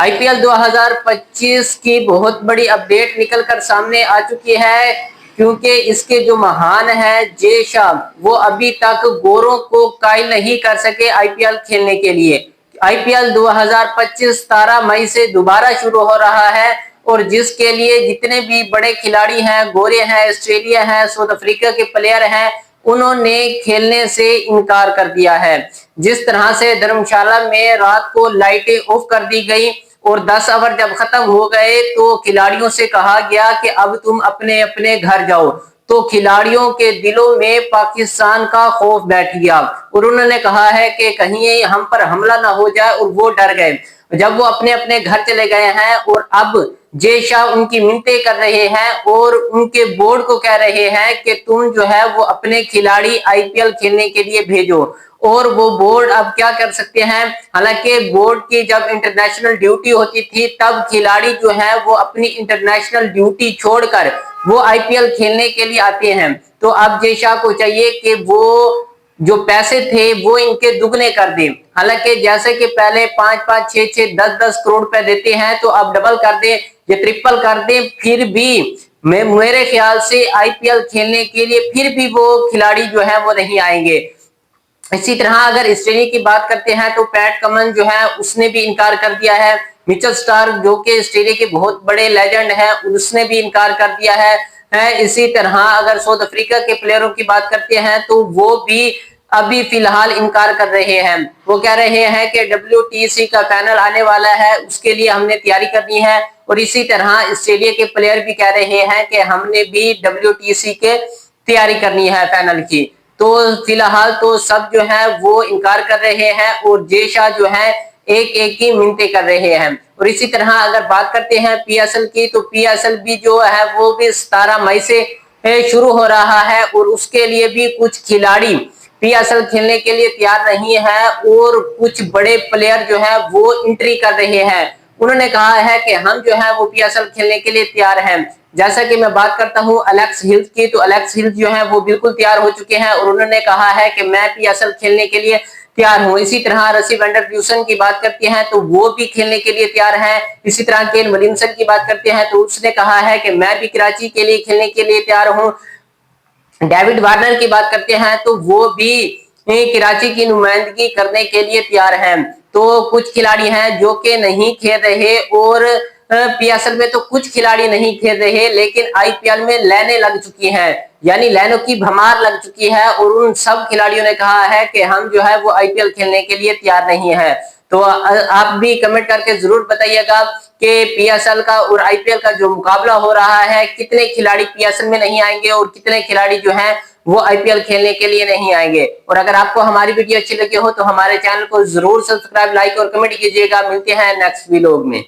IPL 2025 की बहुत बड़ी अपडेट निकल कर सामने आ चुकी है, क्योंकि इसके जो महान है जय शाह, वो अभी तक गोरों को कायल नहीं कर सके आईपीएल खेलने के लिए। आईपीएल 2025 17 मई से दोबारा शुरू हो रहा है और जिसके लिए जितने भी बड़े खिलाड़ी हैं, गोरे हैं, ऑस्ट्रेलिया है, साउथ अफ्रीका के प्लेयर हैं, उन्होंने खेलने से इनकार कर दिया है। जिस तरह से धर्मशाला में रात को लाइटें ऑफ कर दी गई और 10 ओवर जब खत्म हो गए तो खिलाड़ियों से कहा गया कि अब तुम अपने अपने घर जाओ, तो खिलाड़ियों के दिलों में पाकिस्तान का खौफ बैठ गया और उन्होंने कहा है कि कहीं हम पर हमला ना हो जाए, और वो डर गए। जब वो अपने अपने घर चले गए हैं और अब जय शाह उनकी मिन्नतें कर रहे हैं और उनके बोर्ड को कह रहे हैं कि तुम जो है वो अपने खिलाड़ी आईपीएल खेलने के लिए भेजो, और वो बोर्ड अब क्या कर सकते हैं। हालांकि बोर्ड की जब इंटरनेशनल ड्यूटी होती थी तब खिलाड़ी जो है वो अपनी इंटरनेशनल ड्यूटी छोड़कर वो आईपीएल खेलने के लिए आते हैं। तो अब जय शाह को चाहिए कि वो जो पैसे थे वो इनके दुगने कर दें। हालांकि जैसे कि पहले 5-5, 6-6, 10-10 करोड़ रुपए देते हैं, तो अब डबल कर दें, ये ट्रिपल कर दें, फिर भी मेरे ख्याल से आईपीएल खेलने के लिए फिर भी वो खिलाड़ी जो है वो नहीं आएंगे। इसी तरह अगर ऑस्ट्रेलिया की बात करते हैं तो पैट कमिंस जो है उसने भी इनकार कर दिया है। मिचेल स्टार्क जो कि ऑस्ट्रेलिया के बहुत बड़े लेजेंड हैं, उसने भी इनकार कर दिया है। इसी तरह अगर साउथ अफ्रीका के प्लेयरों की बात करते हैं तो वो भी अभी फिलहाल इनकार कर रहे हैं। वो कह रहे हैं कि WTC का फाइनल आने वाला है, उसके लिए हमने तैयारी करनी है। और इसी तरह ऑस्ट्रेलिया के प्लेयर भी कह रहे हैं कि हमने भी WTC के तैयारी करनी है फाइनल की। तो फिलहाल तो सब जो है वो इनकार कर रहे हैं और जय शाह जो है एक एक की मिन्नतें कर रहे हैं। और इसी तरह अगर बात करते हैं पीएसएल की, तो पीएसएल भी जो है वो भी 17 मई से शुरू हो रहा है और उसके लिए भी कुछ खिलाड़ी पीएसएल खेलने के लिए तैयार नहीं है और कुछ बड़े प्लेयर जो है वो एंट्री कर रहे हैं। उन्होंने कहा है कि हम जो है वो पीएसएल खेलने के लिए तैयार हैं। जैसा कि मैं बात करता हूं एलेक्स हिल्स की, तो एलेक्स हिल्स जो है वो बिल्कुल तैयार हो चुके हैं और उन्होंने कहा है कि मैं पीएसएल खेलने के लिए तैयार हूं। इसी तरह रसी वेंडर की बात करते हैं तो वो भी खेलने के लिए तैयार हैं। इसी तरह केन विलियमसन की बात करते हैं तो उसने कहा है कि मैं भी कराची के लिए खेलने के लिए तैयार हूं। डेविड वार्नर की बात करते हैं तो वो भी कराची की नुमाइंदगी करने के लिए तैयार हैं। तो कुछ खिलाड़ी हैं जो कि नहीं खेल रहे और पीएसएल में तो कुछ खिलाड़ी नहीं खेल रहे, लेकिन आईपीएल में लाइनें लग चुकी हैं, यानी लाइनों की भमार लग चुकी है और उन सब खिलाड़ियों ने कहा है कि हम जो है वो आईपीएल खेलने के लिए तैयार नहीं है। तो आप भी कमेंट करके जरूर बताइएगा कि पीएसएल का और आईपीएल का जो मुकाबला हो रहा है, कितने खिलाड़ी पीएसएल में नहीं आएंगे और कितने खिलाड़ी जो हैं वो आईपीएल खेलने के लिए नहीं आएंगे। और अगर आपको हमारी वीडियो अच्छी लगी हो तो हमारे चैनल को जरूर सब्सक्राइब, लाइक और कमेंट कीजिएगा। मिलते हैं नेक्स्ट वीडियो में।